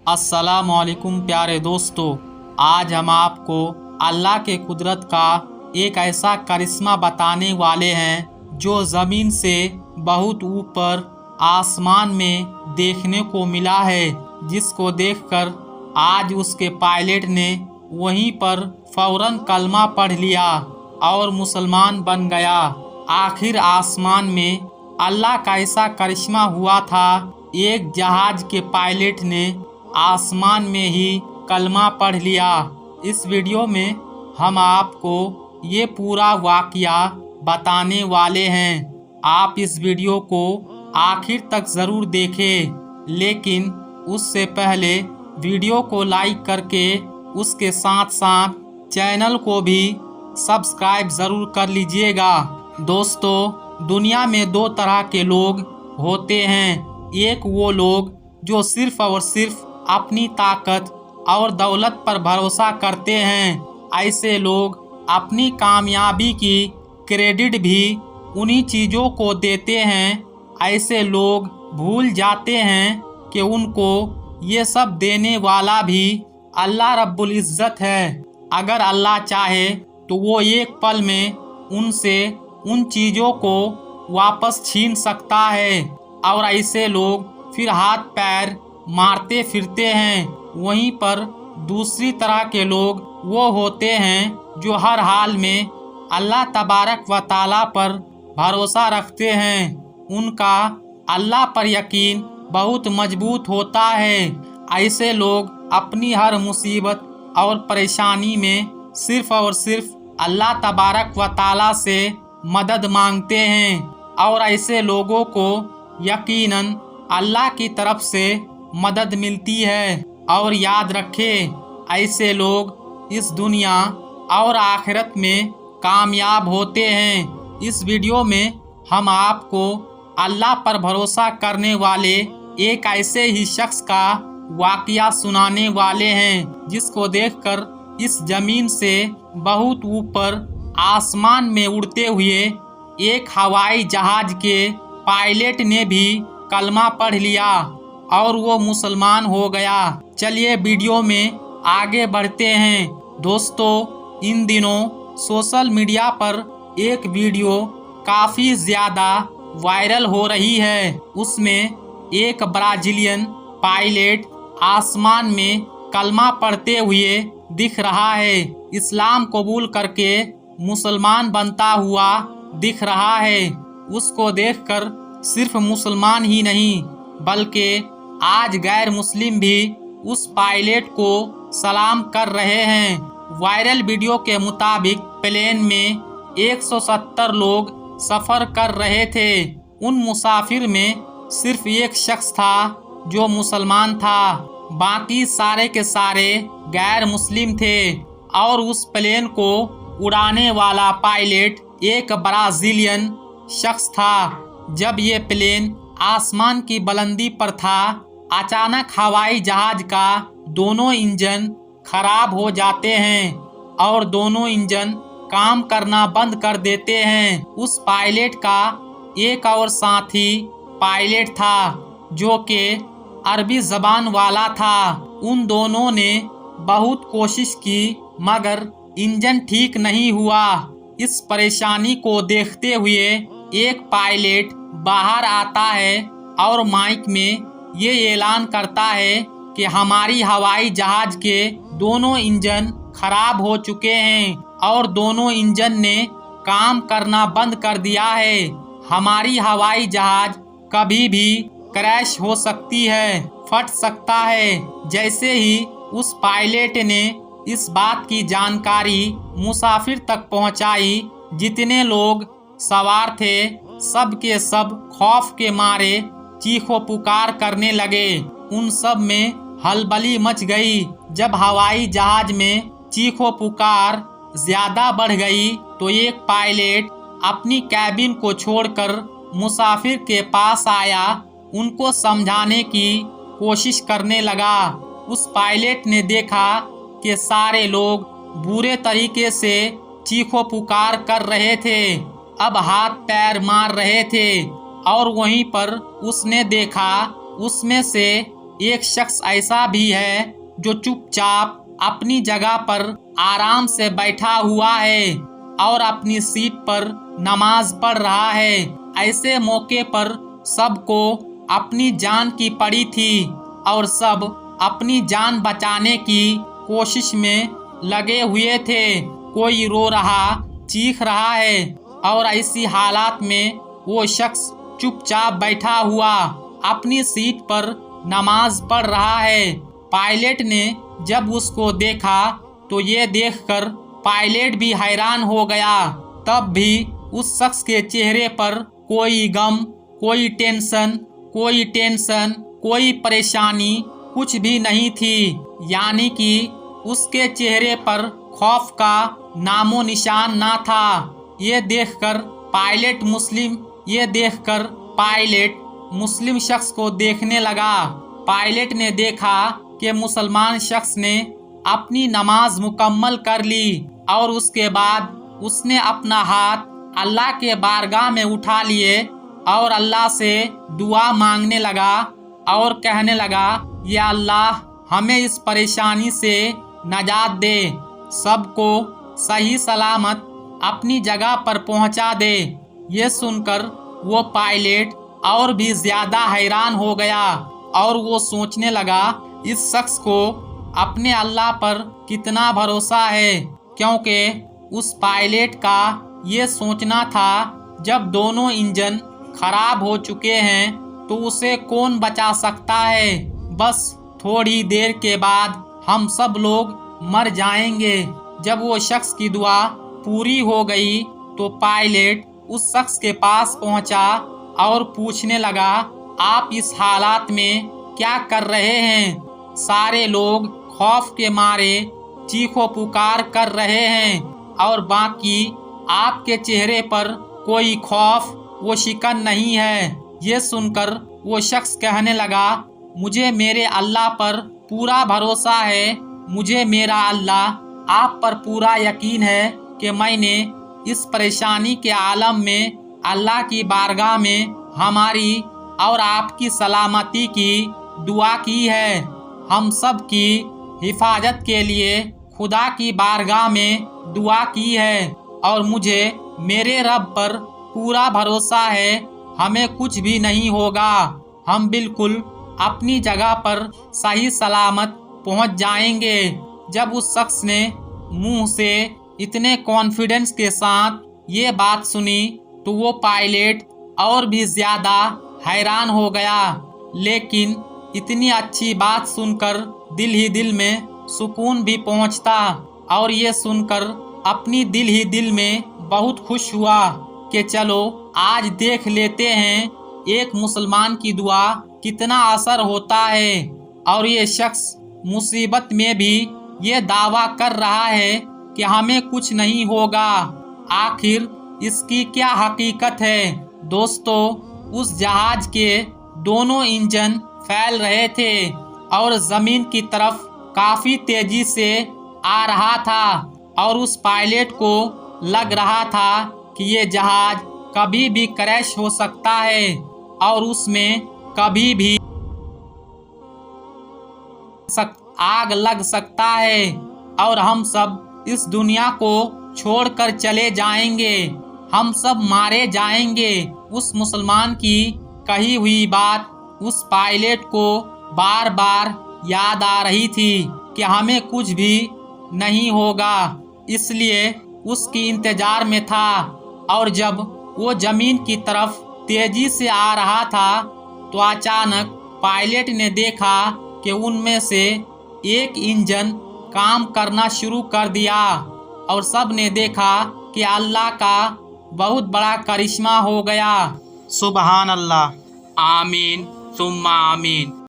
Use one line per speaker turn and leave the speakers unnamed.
अस्सलाम वालेकुम प्यारे दोस्तों, आज हम आपको अल्लाह के कुदरत का एक ऐसा करिश्मा बताने वाले हैं जो ज़मीन से बहुत ऊपर आसमान में देखने को मिला है, जिसको देखकर आज उसके पायलट ने वहीं पर फौरन कलमा पढ़ लिया और मुसलमान बन गया। आखिर आसमान में अल्लाह का ऐसा करिश्मा हुआ था, एक जहाज के पायलट ने आसमान में ही कलमा पढ़ लिया। इस वीडियो में हम आपको ये पूरा वाक़या बताने वाले हैं। आप इस वीडियो को आखिर तक ज़रूर देखें, लेकिन उससे पहले वीडियो को लाइक करके उसके साथ साथ चैनल को भी सब्सक्राइब ज़रूर कर लीजिएगा। दोस्तों, दुनिया में दो तरह के लोग होते हैं। एक वो लोग जो सिर्फ़ और सिर्फ अपनी ताकत और दौलत पर भरोसा करते हैं। ऐसे लोग अपनी कामयाबी की क्रेडिट भी उन्हीं चीज़ों को देते हैं। ऐसे लोग भूल जाते हैं कि उनको ये सब देने वाला भी अल्लाह रब्बुल इज़्ज़त है। अगर अल्लाह चाहे तो वो एक पल में उनसे उन चीज़ों को वापस छीन सकता है, और ऐसे लोग फिर हाथ पैर मारते फिरते हैं। वहीं पर दूसरी तरह के लोग वो होते हैं जो हर हाल में अल्लाह तबारक व ताला पर भरोसा रखते हैं। उनका अल्लाह पर यकीन बहुत मजबूत होता है। ऐसे लोग अपनी हर मुसीबत और परेशानी में सिर्फ और सिर्फ अल्लाह तबारक व ताला से मदद मांगते हैं, और ऐसे लोगों को यकीनन अल्लाह की तरफ से मदद मिलती है। और याद रखें, ऐसे लोग इस दुनिया और आखिरत में कामयाब होते हैं। इस वीडियो में हम आपको अल्लाह पर भरोसा करने वाले एक ऐसे ही शख्स का वाक़या सुनाने वाले हैं, जिसको देखकर इस ज़मीन से बहुत ऊपर आसमान में उड़ते हुए एक हवाई जहाज के पायलट ने भी कलमा पढ़ लिया और वो मुसलमान हो गया। चलिए वीडियो में आगे बढ़ते हैं। दोस्तों, इन दिनों सोशल मीडिया पर एक वीडियो काफ़ी ज़्यादा वायरल हो रही है। उसमें एक ब्राज़ीलियन पायलट आसमान में कलमा पढ़ते हुए दिख रहा है। इस्लाम कबूल करके मुसलमान बनता हुआ दिख रहा है। उसको देखकर सिर्फ मुसलमान ही नहीं बल्कि आज गैर मुस्लिम भी उस पायलट को सलाम कर रहे हैं। वायरल वीडियो के मुताबिक प्लेन में 170 लोग सफ़र कर रहे थे। उन मुसाफिर में सिर्फ एक शख्स था जो मुसलमान था, बाकी सारे के सारे गैर मुस्लिम थे। और उस प्लेन को उड़ाने वाला पायलट एक ब्राज़ीलियन शख्स था। जब ये प्लेन आसमान की बुलंदी पर था, अचानक हवाई जहाज का दोनों इंजन खराब हो जाते हैं और दोनों इंजन काम करना बंद कर देते हैं। उस पायलट का एक और साथी पायलट था जो कि अरबी ज़बान वाला था। उन दोनों ने बहुत कोशिश की मगर इंजन ठीक नहीं हुआ। इस परेशानी को देखते हुए एक पायलट बाहर आता है और माइक में ये ऐलान करता है कि हमारी हवाई जहाज के दोनों इंजन खराब हो चुके हैं और दोनों इंजन ने काम करना बंद कर दिया है। हमारी हवाई जहाज कभी भी क्रैश हो सकती है, फट सकता है। जैसे ही उस पायलट ने इस बात की जानकारी मुसाफिर तक पहुंचाई, जितने लोग सवार थे सब के सब खौफ के मारे चीखो पुकार करने लगे। उन सब में हलबली मच गई। जब हवाई जहाज में चीखो पुकार ज्यादा बढ़ गई तो एक पायलट अपनी कैबिन को छोड़कर मुसाफिर के पास आया, उनको समझाने की कोशिश करने लगा। उस पायलट ने देखा कि सारे लोग बुरे तरीके से चीखो पुकार कर रहे थे, अब हाथ पैर मार रहे थे, और वहीं पर उसने देखा उसमें से ایک شخص ایسا بھی ہے جو چپ چاپ اپنی جگہ پر آرام سے بیٹھا ہوا ہے اور اپنی سیٹ پر نماز پڑھ رہا ہے۔ ایسے موقع پر سب کو اپنی جان کی پڑی تھی اور سب اپنی جان بچانے کی کوشش میں لگے ہوئے تھے۔ کوئی رو رہا، چیخ رہا ہے اور ایسی حالات میں وہ شخص چپ چاپ بیٹھا ہوا اپنی سیٹ پر نماز پڑھ رہا ہے۔ پائلٹ نے جب اس کو دیکھا تو یہ دیکھ کر پائلٹ بھی حیران ہو گیا۔ تب بھی اس شخص کے چہرے پر کوئی غم، کوئی ٹینشن، کوئی پریشانی کچھ بھی نہیں تھی، یعنی کہ اس کے چہرے پر خوف کا نام و نشان نہ تھا۔ یہ دیکھ کر پائلٹ مسلم شخص کو دیکھنے لگا۔ پائلٹ نے دیکھا کہ مسلمان شخص نے اپنی نماز مکمل کر لی اور اس کے بعد اس نے اپنا ہاتھ اللہ کے بارگاہ میں اٹھا لیے اور اللہ سے دعا مانگنے لگا اور کہنے لگا، یا اللہ ہمیں اس پریشانی سے نجات دے، سب کو صحیح سلامت اپنی جگہ پر پہنچا دے۔ یہ سن کر وہ پائلٹ اور بھی زیادہ حیران ہو گیا اور وہ سوچنے لگا اس شخص کو اپنے اللہ پر کتنا بھروسہ ہے، کیونکہ اس پائلٹ کا یہ سوچنا تھا جب دونوں انجن خراب ہو چکے ہیں تو اسے کون بچا سکتا ہے، بس تھوڑی دیر کے بعد ہم سب لوگ مر جائیں گے۔ جب وہ شخص کی دعا پوری ہو گئی تو پائلٹ اس شخص کے پاس پہنچا اور پوچھنے لگا، آپ اس حالات میں کیا کر رہے ہیں؟ سارے لوگ خوف کے مارے چیخ و پکار کر رہے ہیں اور باقی آپ کے چہرے پر کوئی خوف و شکن نہیں ہے۔ یہ سن کر وہ شخص کہنے لگا، مجھے میرے اللہ پر پورا بھروسہ ہے، مجھے میرا اللہ آپ پر پورا یقین ہے کہ میں نے اس پریشانی کے عالم میں اللہ کی بارگاہ میں ہماری اور آپ کی سلامتی کی دعا کی ہے، ہم سب کی حفاظت کے لیے خدا کی بارگاہ میں دعا کی ہے اور مجھے میرے رب پر پورا بھروسہ ہے ہمیں کچھ بھی نہیں ہوگا، ہم بالکل اپنی جگہ پر صحیح سلامت پہنچ جائیں گے۔ جب اس شخص نے منہ سے اتنے کانفیڈنس کے ساتھ یہ بات سنی تو وہ پائلٹ اور بھی زیادہ حیران ہو گیا، لیکن اتنی اچھی بات سن کر دل ہی دل میں سکون بھی پہنچتا اور یہ سن کر اپنی دل ہی دل میں بہت خوش ہوا کہ چلو آج دیکھ لیتے ہیں ایک مسلمان کی دعا کتنا اثر ہوتا ہے۔ اور یہ شخص مصیبت میں بھی یہ دعویٰ کر رہا ہے کہ ہمیں کچھ نہیں ہوگا، آخر اس کی کیا حقیقت ہے؟ دوستو، اس جہاز کے دونوں انجن پھیل رہے تھے اور زمین کی طرف کافی تیزی سے آ رہا تھا اور اس پائلٹ کو لگ رہا تھا کہ یہ جہاز کبھی بھی کریش ہو سکتا ہے اور اس میں کبھی بھی آگ لگ سکتا ہے اور ہم سب اس دنیا کو چھوڑ کر چلے جائیں گے، ہم سب مارے جائیں گے۔ اس مسلمان کی کہی ہوئی بات اس پائلٹ کو بار بار یاد آ رہی تھی کہ ہمیں کچھ بھی نہیں ہوگا، اس لیے اس کی انتظار میں تھا اور جب وہ زمین کی طرف تیزی سے آ رہا تھا تو اچانک پائلٹ نے دیکھا کہ ان میں سے ایک انجن کام کرنا شروع کر دیا اور سب نے دیکھا کہ اللہ کا بہت بڑا کرشمہ ہو گیا۔ سبحان اللہ، آمین ثم آمین۔